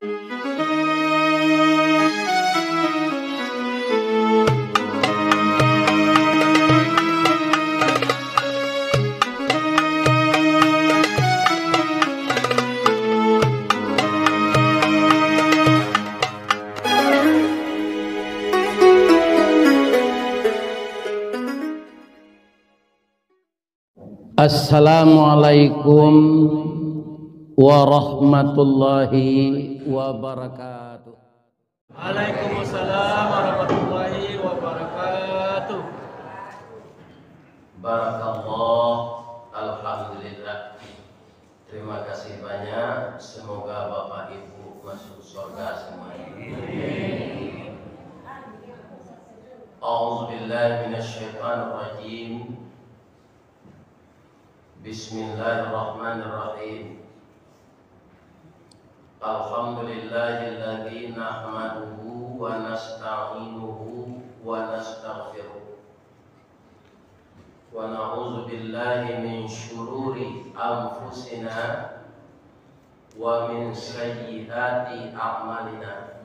Assalamualaikum warahmatullahi wabarakatuh. Waalaikumsalam warahmatullahi wabarakatuh. Barakallah, alhamdulillah. Terima kasih banyak. Semoga Bapak Ibu masuk surga semuanya. A'udzubillahi minasyaitonirrajim. Bismillahirrahmanirrahim. Alhamdulillahilladzi nahmaduhu wa nasta'inuhu wa nastaghfiruh. Wa na'udzu billahi min syururi anfusina wa min sayyiati a'malina.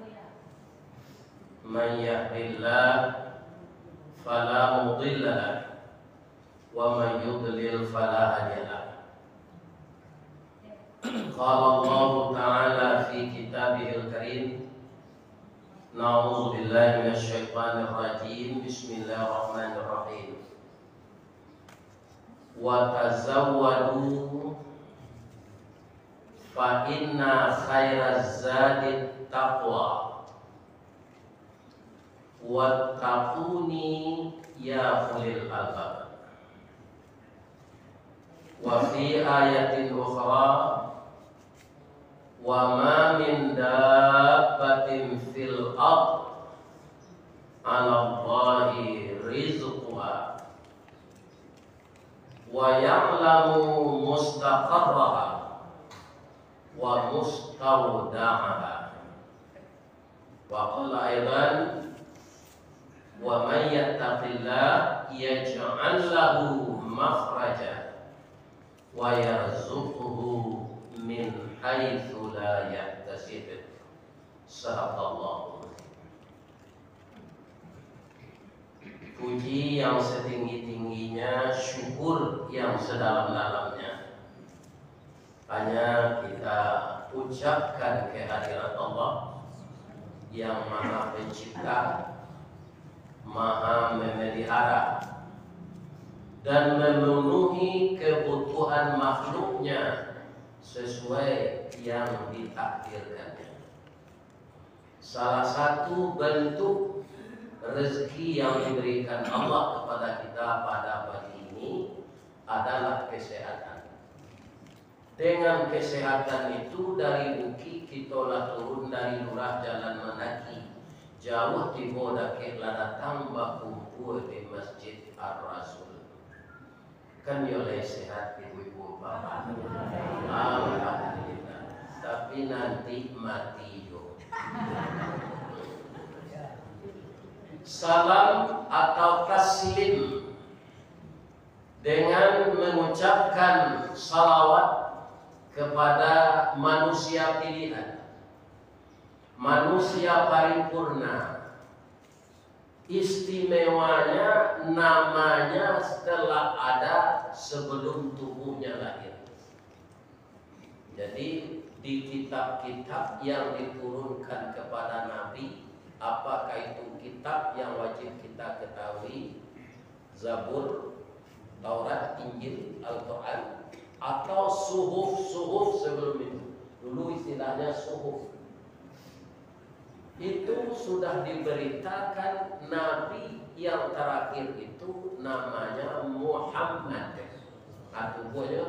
Man yahdihillahu fala mudilla lahu wa man yudlil fala hadiya lahu. Qala Allah Ta'ala fi kitabihil karim. Na'udzu billahi minasy syaithanir rajim. Bismillahirrahmanirrahim. Wa tazawwadu fa inna khairaz zadi taqwa. Wattaquni ya ulil albab. Wa fi ayatin ukhra wa ma min dabbatin fil ard 'ala Allahi rizquha wa ya'lamu mustaqarraha wa mustawda'aha. Wa qala aidan wa man yattaqillah yaj'al lahu makhraja wa yarzuquhu min haitsu la yahtasib. Sadaqallahu. Puji yang setinggi-tingginya, syukur yang sedalam-dalamnya hanya kita ucapkan kehadirat Allah yang Maha Pencipta, Maha Memelihara dan memenuhi kebutuhan makhluknya sesuai yang ditakdirkannya. Salah satu bentuk rezeki yang diberikan Allah kepada kita pada pagi ini adalah kesehatan. Dengan kesehatan itu dari bukit kita turun dari lurah jalan mendaki jauh tiba dake datang bakumpul di Masjid Ar-Rasul. Kan oleh sehat ibu-ibu bapak. Alhamdulillah. Tapi nanti mati yo. Salam atau taslim dengan mengucapkan salawat kepada manusia pilihan, manusia paripurna. Istimewanya namanya setelah ada sebelum tubuhnya lahir. Jadi di kitab-kitab yang diturunkan kepada Nabi, apakah itu kitab yang wajib kita ketahui? Zabur, Taurat, Injil, Al-Quran, atau suhuf sebelum itu. Dulu istilahnya suhuf. Itu sudah diberitakan Nabi yang terakhir itu namanya Muhammad. Atau buahnya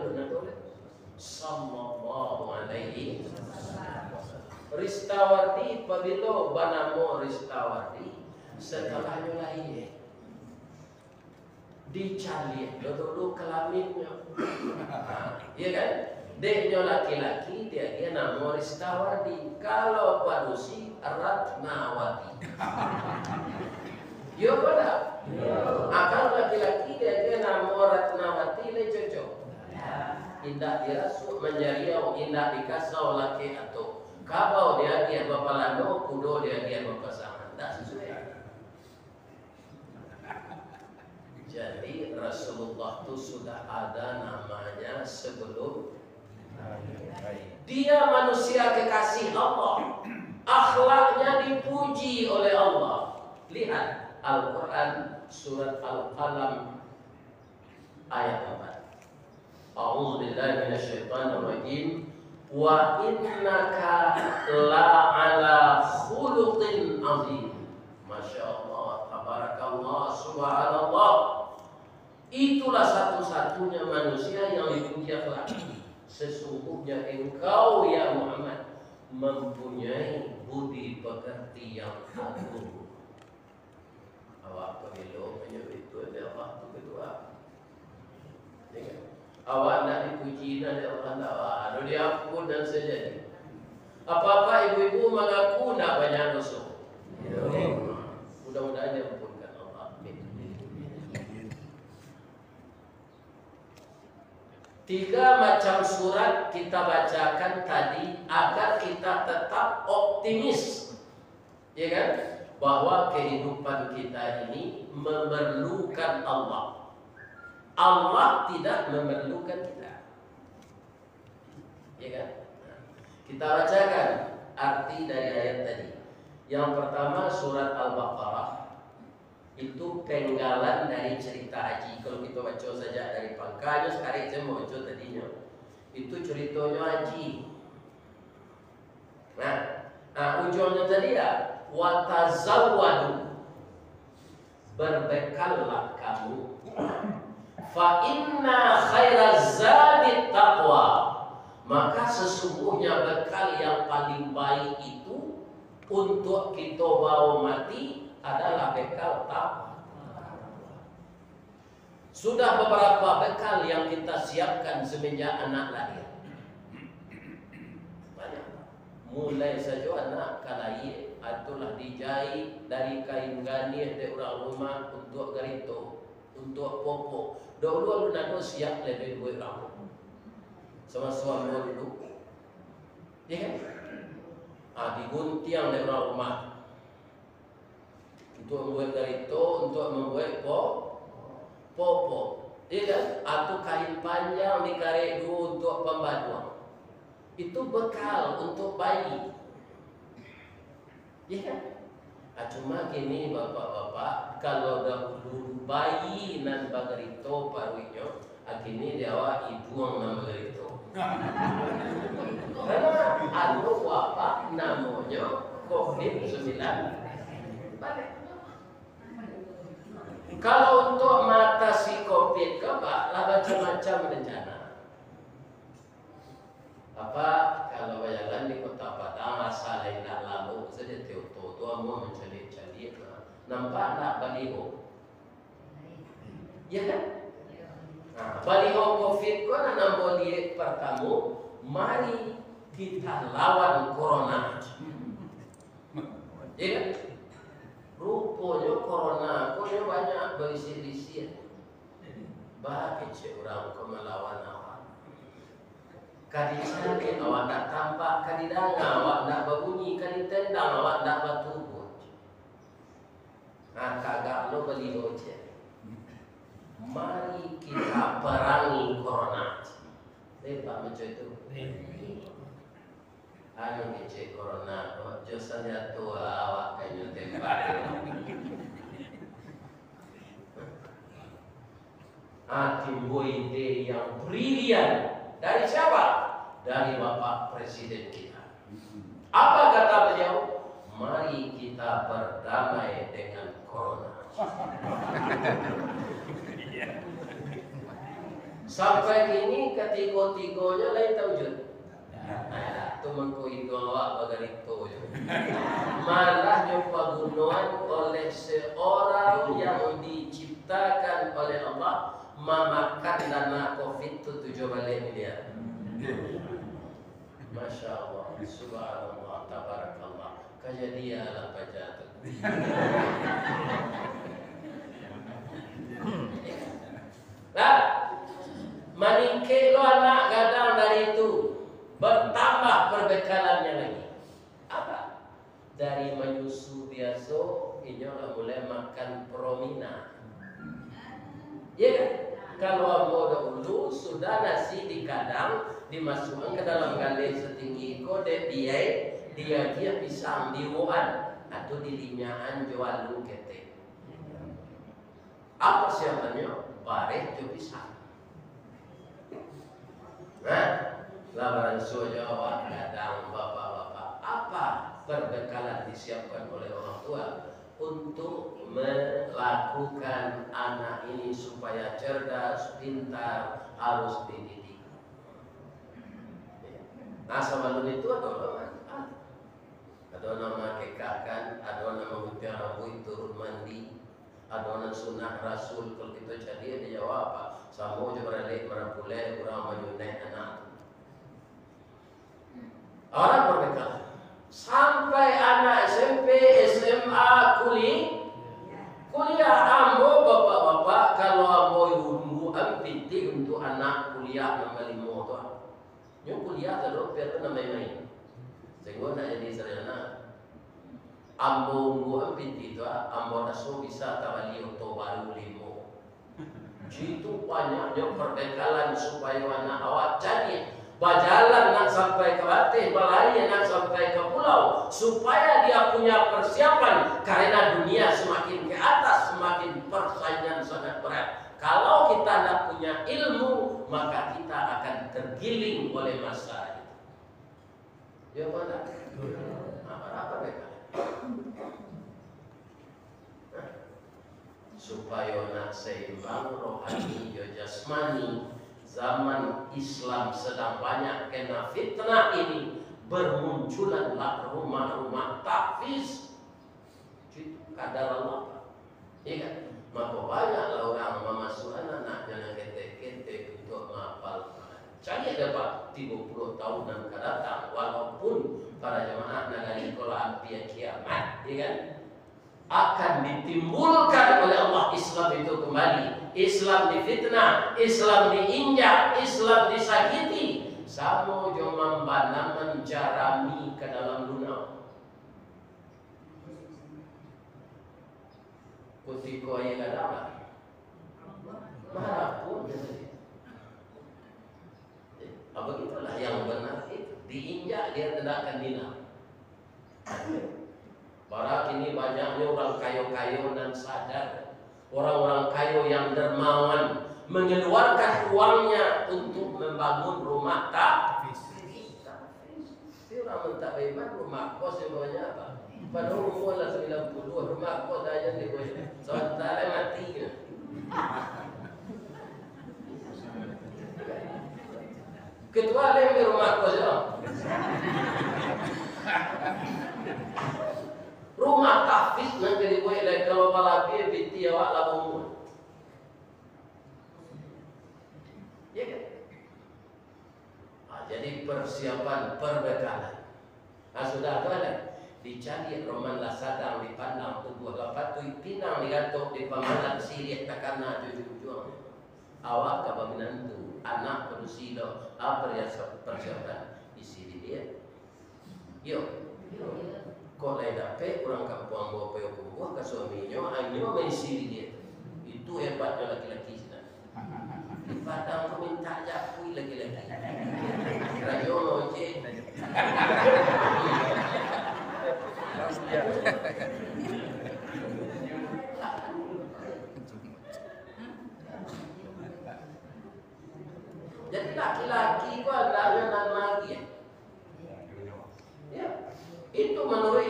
sallallahu alaihi wasallam. Ristawardi pabilo banamo Ristawardi setelahnya lainnya dicari dulu kelaminnya. Iya kan? Deknya laki-laki dia nama Ristawardi. Kalau padusi Ratnawati. Yo pada. Akal laki-laki dia nama Ratnawati le cocok. Indah dia menjadi indah dikasau laki atau kabau dia dia bapalano, kudo dia berpasangan. Tak sesuai. Jadi Rasulullah itu sudah ada namanya sebelum dia manusia kekasih Allah. Akhlaknya dipuji oleh Allah. Lihat Al-Quran surat Al-Qalam ayat 4. A'udzu billahi minasyaitonir rajim. Wa innaka la'ala khuluqin azim. Masya Allah, tabarakallah, subhanallah. Itulah satu-satunya manusia yang dipuji akhlak. Sesungguhnya engkau ya Muhammad mempunyai budi pekerti yang agung. Awak pemilu menyebut itu adalah waktu kedua. Awak nak dipuji dan Allah ada diampun dan sejadi. Apa-apa ibu-ibu mengaku nak banyak dosa. Mudah-mudahan diampunkan Allah. Tiga macam surat kita bacakan tadi agar kita tetap optimis, ya kan? Bahwa kehidupan kita ini memerlukan Allah. Allah tidak memerlukan kita, ya kan? Kita bacakan arti dari ayat tadi. Yang pertama surat Al-Baqarah itu penggalan dari cerita haji. Kalau kita baca saja dari pangkanya, sekarang saya mau baca tadinya. Itu ceritanya haji. Nah, ujungnya tadi ya, watazawwadu, berbekallah kamu. Fa inna khairaz zadi taqwa, maka sesungguhnya bekal yang paling baik itu untuk kita bawa mati adalah bekal takwa. Sudah beberapa bekal yang kita siapkan semenjak anak lahir. Banyak. Mulai saja anak kalai itulah dijahit dari kain ganih dari orang rumah untuk garito, untuk popo. Dulu nado siap lebih duit rambut. Sama suami dulu. Ya kan? Diguntiang dari orang rumah. Untuk membuat garito, untuk membuat popo, ya kan? Atau kain panjang dikaret dulu untuk pembaduan. Itu bekal untuk bayi, ya kan? Cuma kini bapak-bapak kalau dahulu bayi nan bagarito paruinyo, kini dia ibuang nan bagarito. Karena anu bapak namanya COVID-19. Balik. Kalau untuk mengatasi COVID, lah macam-macam rencana. Apa kalau bayangan di Kota Padang asal tidak lalu saja Tioto tua mau mencari-cari, nampak nak baliho, ya kan? Baliho COVID ko na namboli pertama, mari kita lawan corona, ya kan? Rupanya corona, konya banyak berisi-isi. Bagi orang ko melawan awak. Kadicari awak nak tampak, kadidanga awak nak berbunyi, kaditendang awak nak bertubuh. Kagak lo beli hoce. Mari kita perangi corona. Lepas macam itu. Anu kecil corona, josannya tua awak kayaknya tembak. Timbul ide yang brilian dari siapa? Dari Bapak Presiden kita. Apa kata beliau? Mari kita berdamai dengan corona. Sampai kini ketiga-tiganya lain terwujud. Temanku itu awak bagarito. Malah nyoba gunuan oleh seorang yang diciptakan oleh Allah memakan dana COVID itu 7 miliar. Masya Allah, subhanallah, tabarakallah. Kejadian apa jatuh? Nah, maningke lo anak gadang dari itu. Bertambah perbekalannya lagi. Apa? dari menyusu biasa, ini lah mulai makan promina. Ya kan? Kalau ambo dahulu sudah nasi di kadang dimasukkan ke dalam gandeng setinggi kode dia pisang di ruan atau di linyaan jual lu ketek. Apa siapanya? Bareh tu pisang. Nah, lamaran Jawa kadang bapak-bapak apa perbekalan disiapkan oleh orang tua untuk melakukan anak ini supaya cerdas, pintar, harus dididik. Nah, sama lu itu ada nama kekakan, ada nama mutiara bui turun mandi, ada nama sunnah rasul. Kalau kita jadi dia jawab apa? Sama juga relate merapulai orang menyunai anak. Orang berbekalan sampai anak SMP, SMA, kuliah ambo bapak-bapak kalau ambo yunduan penting untuk anak kuliah nama limo tu. Yang kuliah terus biar nama main. Sehingga nak jadi sarjana. Ambo yunduan penting tu, ambo naso bisa tawali untuk baru limo. Itu banyaknya perbekalan supaya anak awak jadi berjalan nak sampai ke Batin, berlari nak sampai ke pulau, supaya dia punya persiapan karena dunia semakin ke atas, semakin persaingan sangat berat. Kalau kita tidak punya ilmu, maka kita akan tergiling oleh masa itu. Ya mana? Apa mereka? Supaya nak seimbang rohani dan jasmani. Zaman Islam sedang banyak kena fitnah ini, bermunculanlah rumah-rumah tahfiz. Itu kadar Allah. Ya kan? Maka banyaklah orang memasuk anak-anaknya yang ketek-ketek untuk menghafal. Cari dapat 30 tahunan ke datang, walaupun para jemaah negara kalau api kiamat, ya kan? Akan ditimbulkan oleh Allah Islam itu kembali. Islam difitnah, Islam diinjak, Islam disakiti. Samo jo membana menjarami ke dalam dunia. Kutiko yang ada marapun. Apa gitulah yang benar itu diinjak dia tidak akan dina. Para kini banyaknya orang kayo-kayo dan sadar, orang-orang kayo yang dermawan mengeluarkan uangnya untuk membangun rumah tahfiz. Dia orang minta bagaimana rumah kos yang banyak apa? Padahal umur lah 90, rumah kos aja di bawah. Sementara mati. Ketua lagi rumah kos ya. Rumah tahfiz nanti dibuat lagi kalau balapir binti awak labung. Ya kan? Jadi persiapan perbekalan. Sudah ada dicari roman lasadang dipandang tubuh lapat tu pinang digantung di pamalan sirih takana cucu-cucu. Awak kabaminantu anak pedusilo apa yang persiapan isi dia. Yo. Kau lain dapat orang kampung bawa payah ke suaminya, hanya mengisi dia. Itu hebatnya laki-laki sana. Di Padang kau minta jakui laki-laki. Rajo ojek. Jadi laki-laki itu adalah yang lagi. Ya. Itu menurut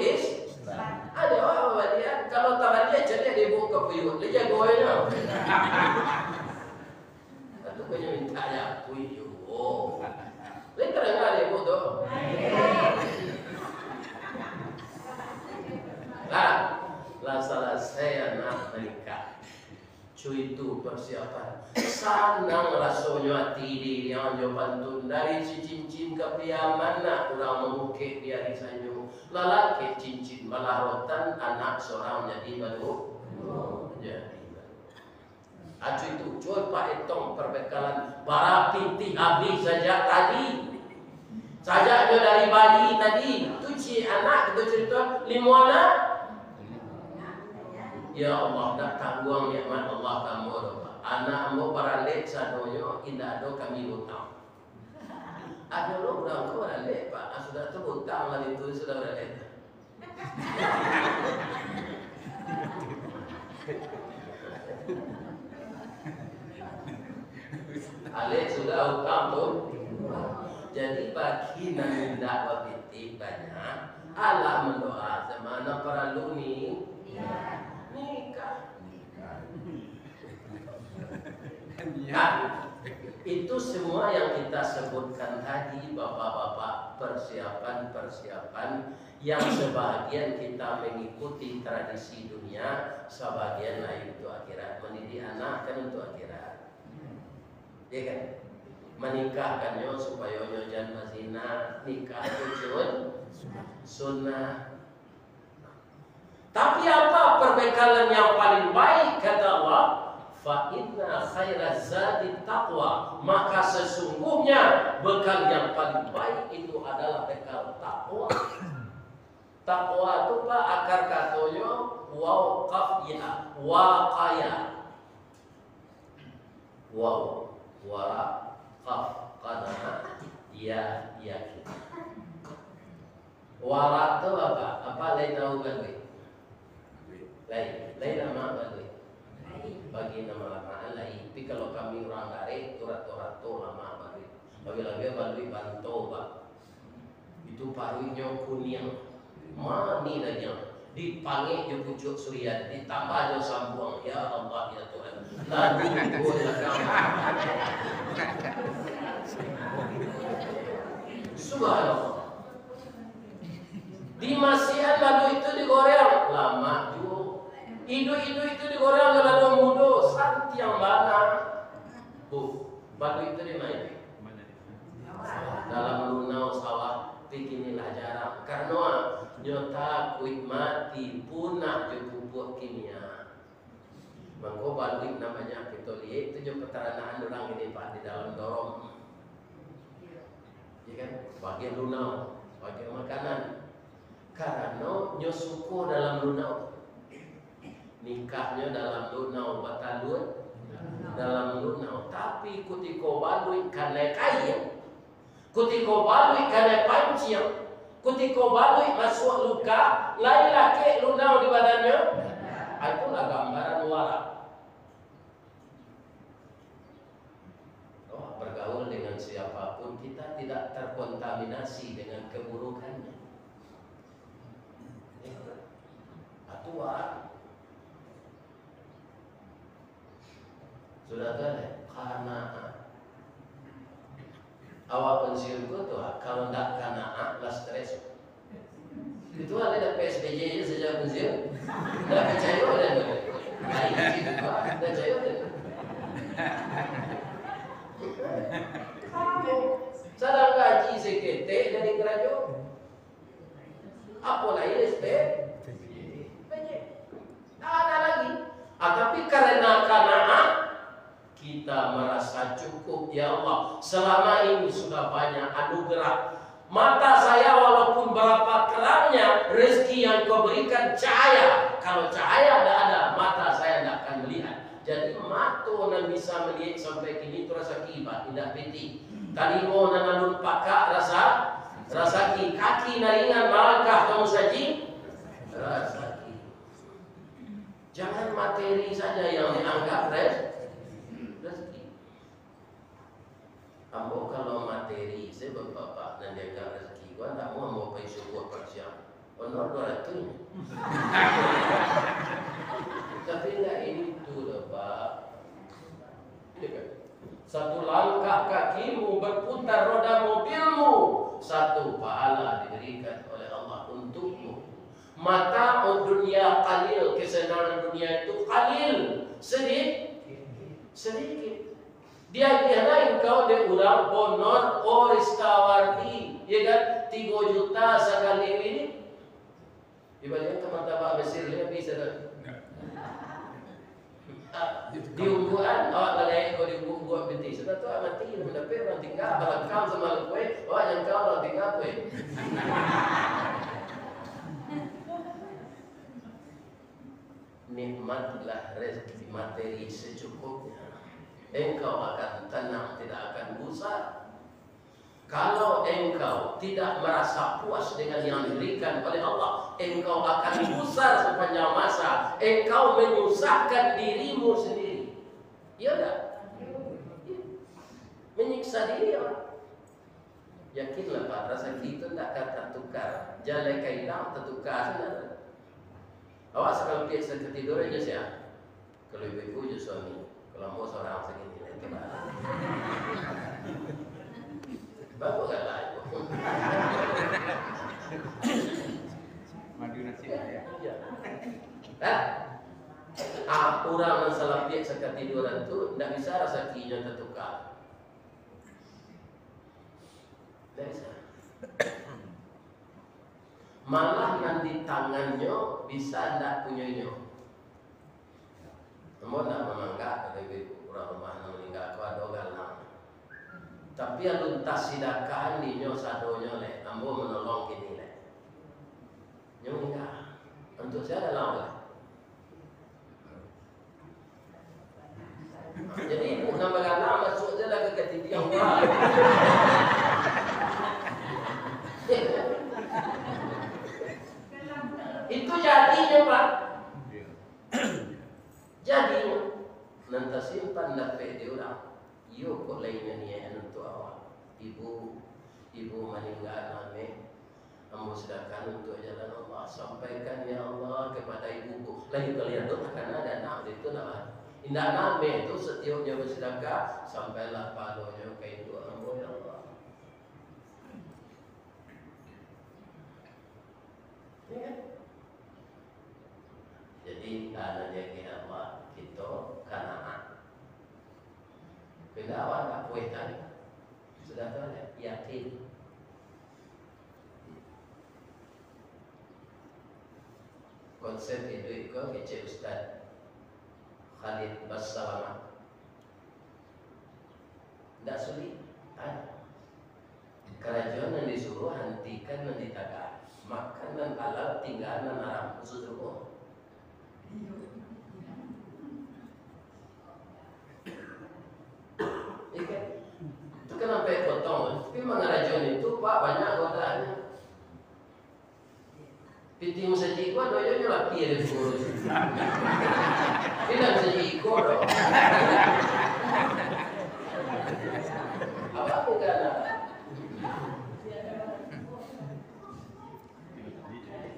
ada orang dia kalau tak dia jadi dia buka puyuh dia jagonya. Itu punya minta ya puyuh. Lain terdengar dia bodoh. Lah salah saya nak menikah. Cuy itu persiapan. Sanang rasanya hati diri yang jauh pantun dari si cincin ke piaman nak orang mengukir dia di sanyo. Lalaki cincin melarotan anak seorang jadi baru. Jadi baru. Itu cuy Pak Etong perbekalan para pinti habis saja tadi. Sajaknya dari bayi tadi, tu anak kita cerita 5 anak. Ya Allah, nak tanggung nikmat Allah kamu doa. Anak ambo paralek sadonyo indah do kami hutang. Ada lo orang kau paralek Pak, sudah tu hutang lah itu sudah paralek. Alek sudah hutang tu. Jadi bagi yang tidak begitu banyak, Allah mendoa semana perlu ni nikah. Nah, itu semua yang kita sebutkan tadi, bapak-bapak, persiapan yang sebagian kita mengikuti tradisi dunia, sebagian lain untuk akhirat. Mendidik anak kan untuk akhirat, ya kan? Menikahkannya supaya nyo jangan zina, nikah itu sunnah. Tapi apa perbekalan yang paling baik kata Allah? Fa inna khairaz zadi taqwa. Maka sesungguhnya bekal yang paling baik itu adalah bekal takwa. Takwa itu Pak akar katanya waqafya, waqaya. Wow, karena dia yakin. Warak itu apa? Apa lain tahu bagai? Lain nama bagai. Bagi nama lain. Tapi kalau kami orang dari turat-turat tu lama bagai. Bagi-bagi balui bantu Pak. Itu parunya kuning. Mani danya. Dipanggil je pucuk surian, ditambah je sambung. Ya Allah ya Tuhan. Lalu boleh kamu. Subhanallah. Di masian lalu itu digoreng lama juga. Idu itu digoreng lalu mudo santi yang mana. Lalu itu di mana? Dalam lunau sawah beginilah jarang. Karena nyota kuit mati punah je pupuk kimia. Mangko balik namanya kita lihat itu je peternakan orang ini Pak di dalam dorong. Ya kan? Bagian lunau, bagian makanan. Karena nyo suku dalam lunau. Nikahnya dalam lunau, batalun dalam lunau. Tapi kutiko balui karena kaya, kutiko balui karena panciang, kutiko balui masuk luka, lain laki lunau di badannya. Itulah gambaran warak. Bergaul dengan siapapun kita tidak terkontaminasi dengan keburukannya. Itu warak. Sudah tahu karena awak pensiun tu kalau tidak karena lah stres. Itu ada PSBJ sejak pensiun. Tidak percaya ada. Baik juga, percaya ada. Sedang gaji sekete dari kerajaan. Apa lagi SP? Tak ada lagi. Tapi karena kita merasa cukup, ya Allah. Selama ini sudah banyak anugerah. Mata saya walaupun berapa kerangnya rezeki yang kau berikan cahaya. Kalau cahaya tidak ada, mata saya tidak akan melihat. Jadi mata yang bisa melihat sampai kini itu rasa kibat, tidak peti. Tadi mau nanalun pakak rasa kaki naringan malangkah kamu saji rasa ki. Jangan materi saja yang dianggap rezeki. Ambo kalau materi saya bapak dan dianggap rezeki, gua tak mau ambo pergi syukur persiap. Honor 200. Tapi enggak itu loh Pak. Satu langkah kakimu berputar roda mobilmu, satu pahala diberikan oleh Allah untukmu. Mata dunia qalil, kesenangan dunia itu qalil, sedikit. Dia kira kau dia ulang honor oristawarti, ya kan? 3 juta sekali ini. Dibanding ke martabak Mesir dia bisa tak? Diungguan awak lalai kau diungguan binti. Sudah tu mati, mendapat orang tinggal balakam sama lekwe. Wah, yang kau lebih ngapain? Nikmatlah rezeki materi secukupnya. Engkau akan tenang, tidak akan gusar. Kalau engkau tidak merasa puas dengan yang diberikan oleh Allah, engkau akan gusar sepanjang masa. Engkau menyusahkan dirimu sendiri. Iya tak? Menyiksa diri orang. Yakinlah Pak, rezeki itu tidak akan tertukar. Jalai kainam tertukar. Awas kalau biasa ketiduran aja sih. Kalau ibu je suami, kalau mau seorang segini nanti bagus kan lah ibu. Madu nasi ya. Orang yang salah biasa ketiduran itu tidak bisa rezekinya tertukar. Tidak bisa. Malah nanti tangannya bisa tidak punyanya. Namun tidak memanggak dari orang rumah meninggal itu ada galang. Tapi yang luntas sidakan dinyo sadonya leh, ambo menolong kini leh. Nyo enggak. Untuk saya dalam lah. Jadi ibu nama galang masuk je lah ke ketitian orang. Itu jadinya Pak. Jadinya nanti simpan dapat dia orang. Yo kok lainnya ni untuk awak. Ibu meninggal name. Ambo sedekahkan untuk jalan Allah. Sampaikan ya Allah kepada ibuku. Lain kalian tu akan ada nak itu nama. Indah name itu setiapnya bersedekah sampailah pahalanya ke ibu ambo ya Allah. Ya. Jadi anaknya kita Allah kita kanaan. Bila awak tak puas tadi, sudah tahu ya, yakin. Konsep itu kecil Ustaz Khalid Bassalamah. Tidak sulit. Kerajaan yang disuruh hentikan dan ditagih. Makan dan halal tinggal dan haram khusus rumah. Itu kenapa potong? Tapi mengerajaan itu Pak banyak godaannya. Piti saji ko do yo la pire guru. Tidak saji ko do. Apa enggak ada?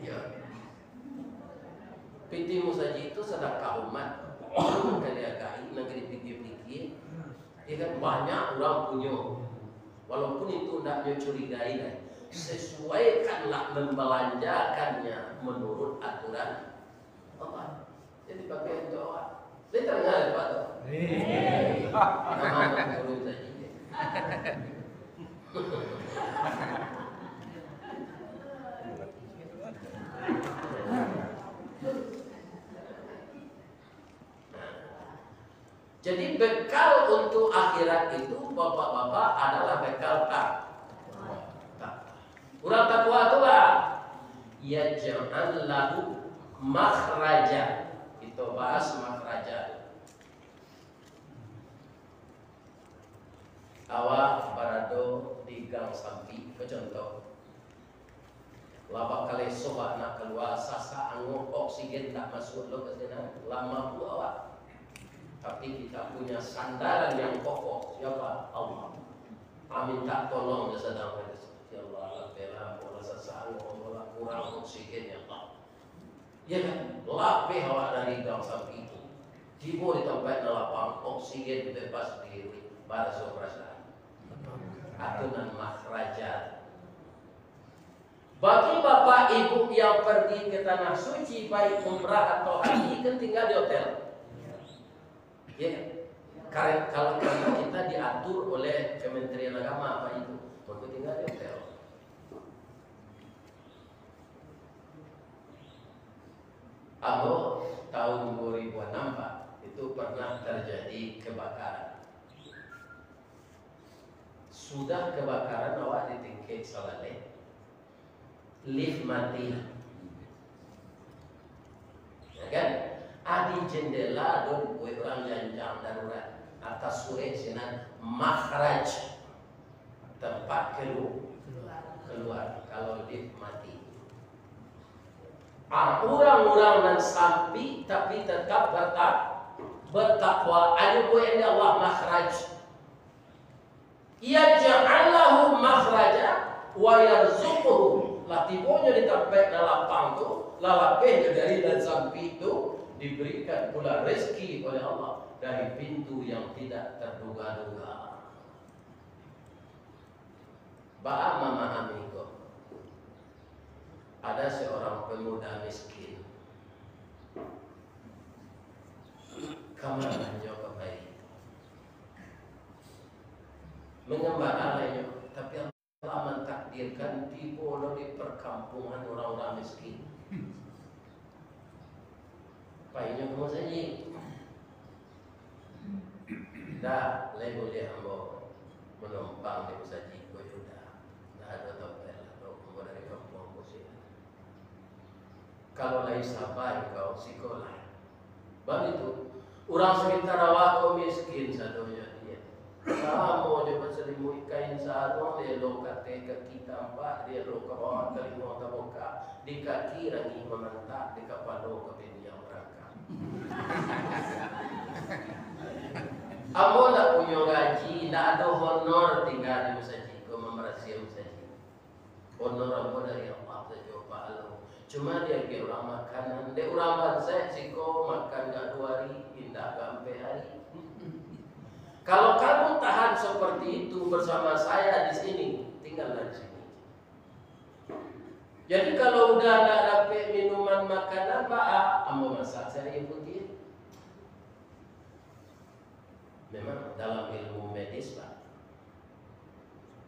Ya. Piti saji itu sedekah umat. Maka dia kai negeri pikir-pikir. Ya kan banyak orang punya. Walaupun itu tidak mencurigai kan. Sesuaikanlah membelanjakannya menurut aturan Allah. Jadi pakai untuk awak. Dia dengar Pak tu. Nama guru saja. Jadi bekal untuk akhirat itu bapak-bapak adalah bekal tak. Kurang takwa itu lah. Ya jangan lahu makhraja. Kita bahas makhraja. Awak berada di gang sampi, contoh. Laba kali sobat nak keluar sasa angin oksigen tak masuk lo ke sana. Lama pun awak. Tapi kita punya sandaran yang kokoh. Siapa? Allah. Amin tak tolong dia sedang berada. Ya Allah, bela bola sasang, bola kurang oksigen ya Allah. Ya kan, lapih awak dari gang sapi itu. Tiba di tempat lapang oksigen bebas diri pada perasaan. Aturan makhraja. Bagi bapak ibu yang pergi ke tanah suci baik umrah atau haji kan tinggal di hotel. Ya kan? Kalau kita diatur oleh Kementerian Agama apa itu, untuk tinggal di hotel. Tahun 2006 Pak, itu pernah terjadi kebakaran. sudah kebakaran awak ditingkit salale, lift mati, ya kan? Adi jendela do orang janjang darurat atas sore sinan makhraj, tempat keluar kalau lift mati. Orang-orang dan sampi tapi tetap bertakwa. Ada yang Allah makhraj. Yaj'alahu makhraja wa yarzuquhu. Latibonya di tempat lapang tu, lalapeh dari dan sampai itu diberikan pula rezeki oleh Allah dari pintu yang tidak terduga-duga. Ba'a memahami kok. Ada seorang pemuda miskin. Kamar menjawab baik. Menyembah Allah, tapi Allah mentakdirkan di perkampungan orang-orang miskin. Pahinya kamu saja. Dah, lego dia ambo menumpang di usaji ko sudah. Dah ada tempat atau kamu dari kampung ko sini. Kalau lagi sabar kau sekolah. Bang itu orang sekitar awak kau miskin satunya. Kamu juga selimut kain sarung dia lo kate ke kita empat dia lo ke bawah ke lima taboka di kaki lagi mementak di kepala ke pinjam berangkat. Kamu nak punya gaji, nak ada honor tinggal di masjid, kau memerasi masjid. Honor apa dari Allah saja pahala. Cuma dia ke orang makanan, dia orang bangsa siko makan gak 2 hari, indah sampai hari. Kalau kamu tahan seperti itu bersama saya di sini, tinggallah di sini. Jadi kalau udah nak dapat minuman makanan, Pak, ambo masak saya ikutin. Memang dalam ilmu medis, Pak,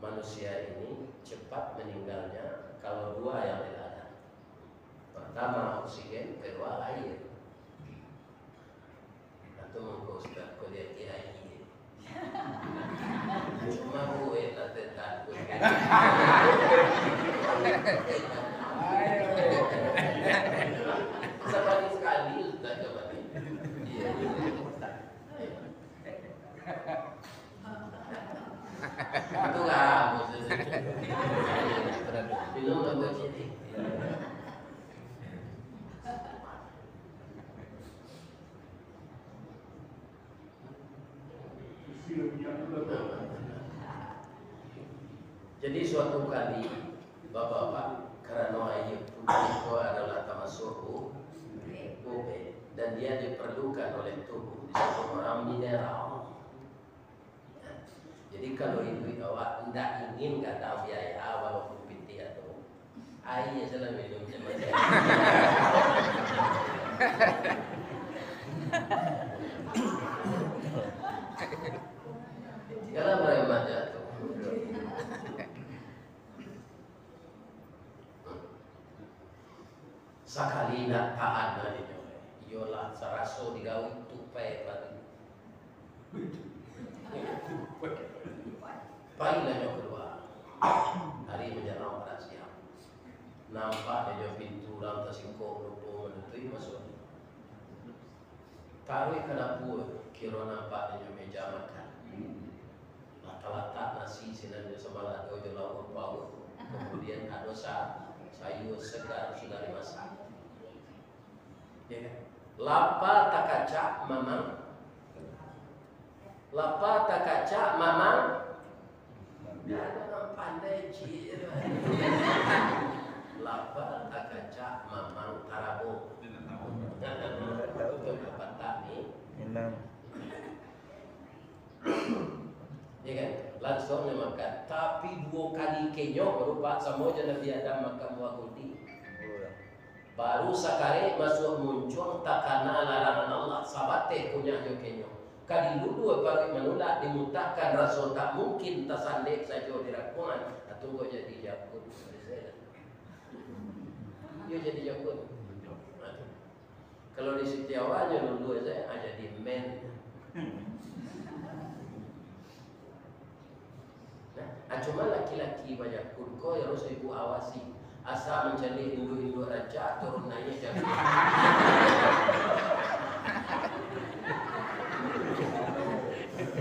manusia ini cepat meninggalnya kalau 2 yang tidak ada. Pertama oksigen, kedua air. Atau mengkau sudah kuliah air. Cuma gue tak takut. Sekali sudah coba nih. Itu lah, minum lebih jadi. Jadi suatu kali bapak-bapak karena ayat itu adalah tamassuhu dan dia diperlukan oleh tubuh di satu orang mineral. Jadi kalau ibu awak tidak ingin kata biaya walaupun piti atau air salah minum macam kalau mereka jatuh. Sakali nak tahan dari nyoba, yolah saraso digawi tupai pagi. Pagi lah nyoba kedua, hari menjelang pada siang. Nampak dia pintu dalam tersingkuk lupa menutui masuk. Taruh ke dapur, kira nampak dia meja makan. Letak nasi sinan dia semalam kau je lauk bau. Kemudian ada sayur segar sudah dimasak. Ya kan? Lapa tak kaca mamang. Lapa tak kaca mamang. Dia ada pandai cik. Lapa tak kaca mamang tarabo. Betul apa tak ni? Ya kan? Langsung dia makan. Tapi 2 kali kenyok berupa sama je Nabi Adam makan buah guldi. Baru sekali masuk muncul takana larangan Allah. Sabate punya jo kenyok. Kali dulu bagi menolak dimutahkan rasul tak mungkin tersandek saja di rakungan. Tunggu jadi jakun. Dia jadi jakun. Kalau di Setiawanya dulu saya jadi men. Cuma laki-laki banyak pun kau harus ibu awasi. Asal mencari induk-induk raja turun naik jangan.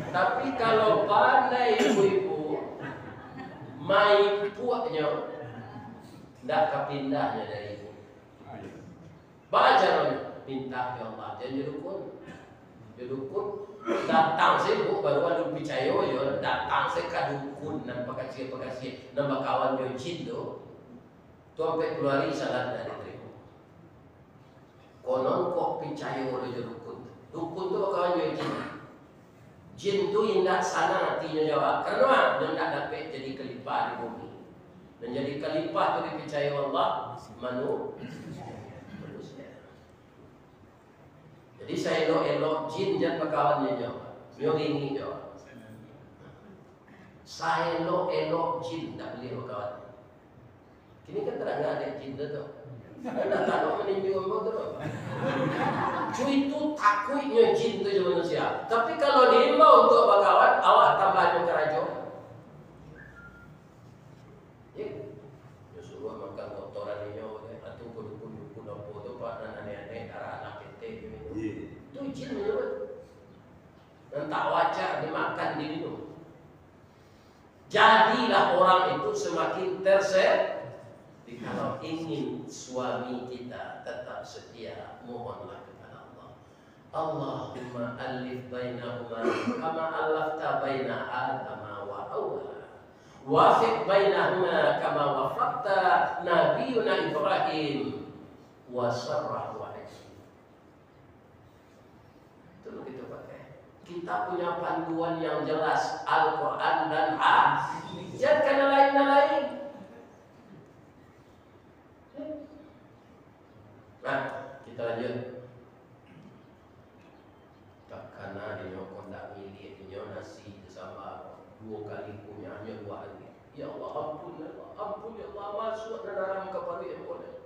Tapi kalau pandai ibu-ibu mai puaknya tidak kepindahnya dari ibu. Baca minta ya Allah jangan dukun datang sibuk baru ada percaya yo datang seka dukun dan pakasih nama kawan yo jin tu sampai keluari salat dari terima konon kok percaya oleh dukun tu kawan yo jin tu indah sana hatinya jawab karena dia tak dapat jadi kelipah di bumi dan jadi kelipah tu dipercaya Allah manusia. Jadi saya elok jin dan pekawannya jawab. Nyuringi jawab. Saya elok jin tak boleh pekawan. Kini kan terang ada jin tu. Anda tak meninjau apa tu. Cuy itu takutnya jin tu manusia. Tapi kalau diimbau untuk pekawan, awak tambahnya kerajo. Ya suruh makan kotoran ini atau kudu-kudu apa tu pak nenek-nenek anak kita itu jin menyebut dan tak wajar dimakan diminum. Jadilah orang itu semakin terser. Kalau ingin suami kita tetap setia, mohonlah kepada Allah. Allahumma alif bainahuma kama alafta baina Adam wa Hawa. Wafiq bainahuma kama wafaqta nabiyuna Ibrahim wa Sarah wa itu kita pakai. Kita punya panduan yang jelas Al-Quran dan Hadis. Jangan lain-lain. Nah, kita lanjut. Tak karena dia kondak milik dia nasi bersama 2 kali punya hanya 2 hari. Ya Allah ampun ya Allah masuk dalam kepala yang boleh.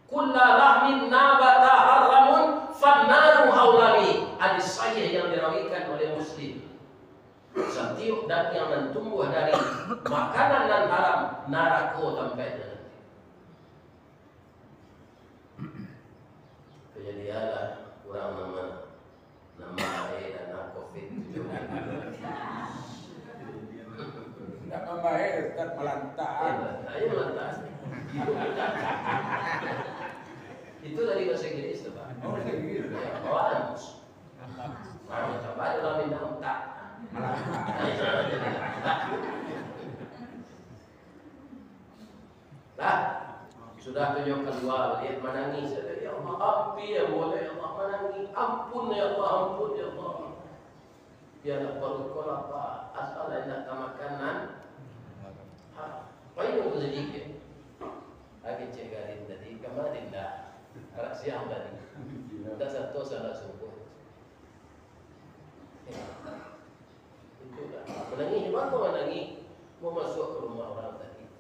Kulla lahmin nabata haramun fannaru haulami. Hadis sahih yang dirawikan oleh Muslim. Setiap daging yang tumbuh dari makanan dan haram neraka tempatnya nanti. Kejadianlah kurang nama air dan COVID. Nama air tak melantar. Ayo melantar. Itu dari bahasa Inggris tu Pak. Oh, bahasa Inggris. Ya, once. Nah, coba dalam minum tak. Lah, sudah tunjuk kedua, lihat menangis. Ya Allah, ampun ya boleh ya Allah menangis. Ampun ya Allah, ampun ya Allah. Biarlah perut kau lapar, asal nak makanan. Apa yang sedikit? Lagi cegarin tadi kemarin dah. Arak siang tadi. Kita satu salah subuh. Itulah. Menangis, mana menangis? Mau masuk ke rumah orang tadi.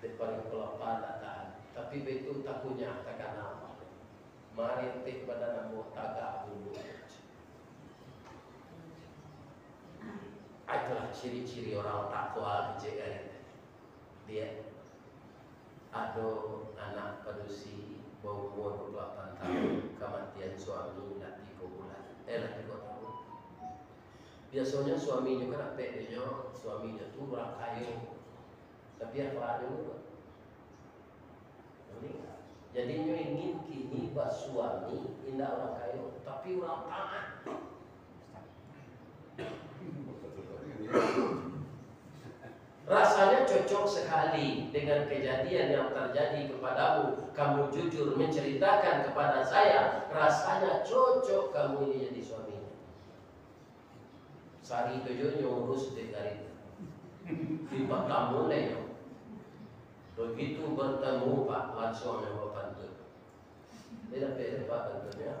Depan kelapa tak tahan. Tapi betul tak punya takkan apa. Mari tik pada namu tagak dulu. Itulah ciri-ciri orang takwa cegarin. Dia ada anak padusi bau umur 28 tahun kematian suami dah 3 bulan dah 3 tahun. Biasanya suaminya kan dia suaminya tu orang kaya tapi apa juga meninggal. Jadi ingin kini buat suami indah orang kaya tapi orang taat. Rasanya cocok sekali dengan kejadian yang terjadi kepadamu. Kamu jujur menceritakan kepada saya. Rasanya cocok kamu ini jadi suaminya. Sari tujuhnya urus dari Tiba tamu leh. Begitu bertemu Pak langsung yang bapak tu. Dia dapat Pak tentunya.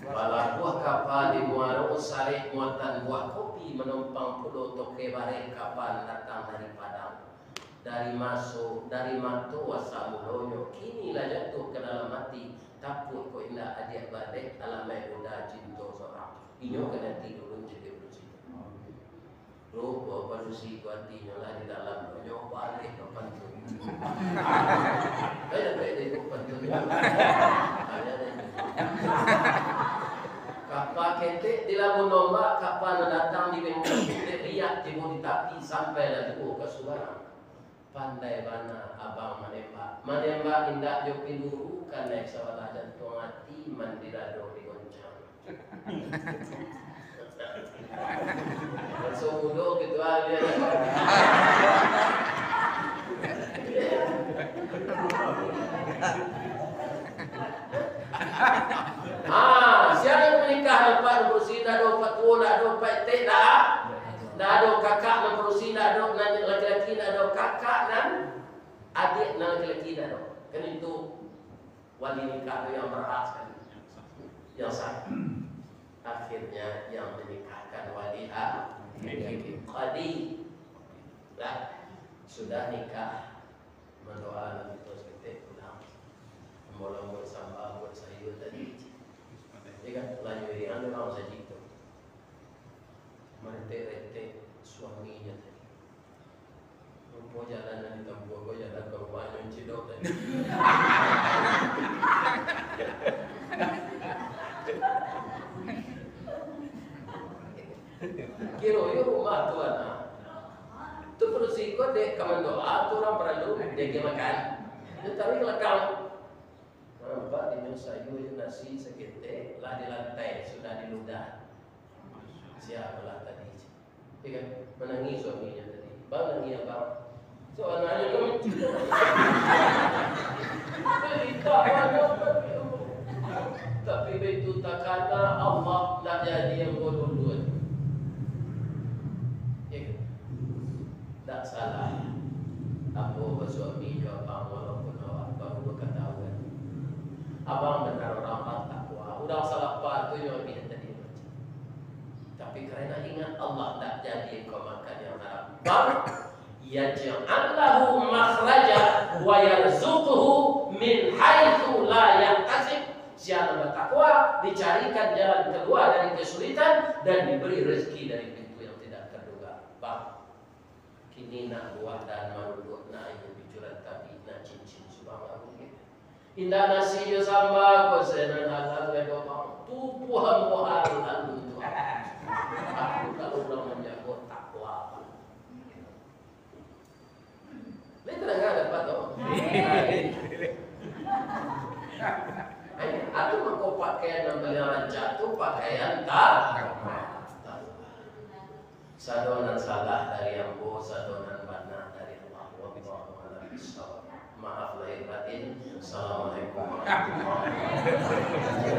Bala buah kapal di Muaro Sarek muatan buah kopi menumpang pulau toke bareng kapal datang dari Padang. Dari masuk dari Matu Wasamulonyo kinilah jatuh ke dalam hati takut ko indah adik balik alamai udah cinta seorang. Inyo kena tidur jadi bersih. Rupa palusi kuatinya lah di dalam inyo balik ke pantun. Ada di pantun. Ada. Kapal kente di lamun nomba kapal datang di bengkel riak timu di tapi sampai lah timu ke Subarang. Pandai mana abang menembak indah yo piluru kan naik sawala dan tuangati mandirado di goncang. Langsung mudo gitu aja. Siapa yang menikah lepas berusia dah 40 dah 40 dah. Dah ada kakak dan berusia dah ada laki-laki dah ada kakak dan adik dan laki-laki dah ada. Kan itu wali nikah yang berhak sekali. Yang sah. Akhirnya yang menikahkan wali qadi. Lah sudah nikah mendoa Nabi terus kita pulang. Mula-mula sambal buat sayur tadi. Dia kan lanjut ini anda mau saja itu. Merete-rete suaminya tadi. Rupa jalanan di tempat kau jalan ke rumahnya mencidok tadi. Kira yo rumah tuan. Tu bersiko dek kaman doa tu orang perlu dek makan. Tetapi kalau nampak di sayur nasi sekete lah di lantai sudah diludah. Siapalah tadi? Dia kan menangis suaminya tadi. Bang nangis abang. So anaknya kamu cerita. Cerita mana? Tapi begitu tak kata Allah nak jadi yang bodoh dua. Tak salah. Apa suami jawab abang walaupun awak baru berketahuan. Abang benar orang takwa. Udah salah apa tu yang lebih tadi macam. Tapi kerana ingat Allah tak jadi kau makan yang haram. Bang yaj'allahu makhraja wa yarzuquhu min haitsu la yahtasib. Siapa bertakwa dicarikan jalan keluar dari kesulitan dan diberi rezeki dari pintu yang tidak terduga. Bang kini nak buat dan maruduk nak yang bicuran tapi nak cincin subhanallah. Indah nasi yo sambal ko senan halal ledo bang. Tupuhan mo halal itu. Aku kalau udah menjaga takwa. Lihat enggak dapat toh. Aku mau pakaian yang beliau jatuh pakaian tak. Sadonan salah dari ambo, sadonan benar dari Allah. Wallahu a'lam bishawab. Maaf lahir batin. Assalamualaikum warahmatullahi wabarakatuh.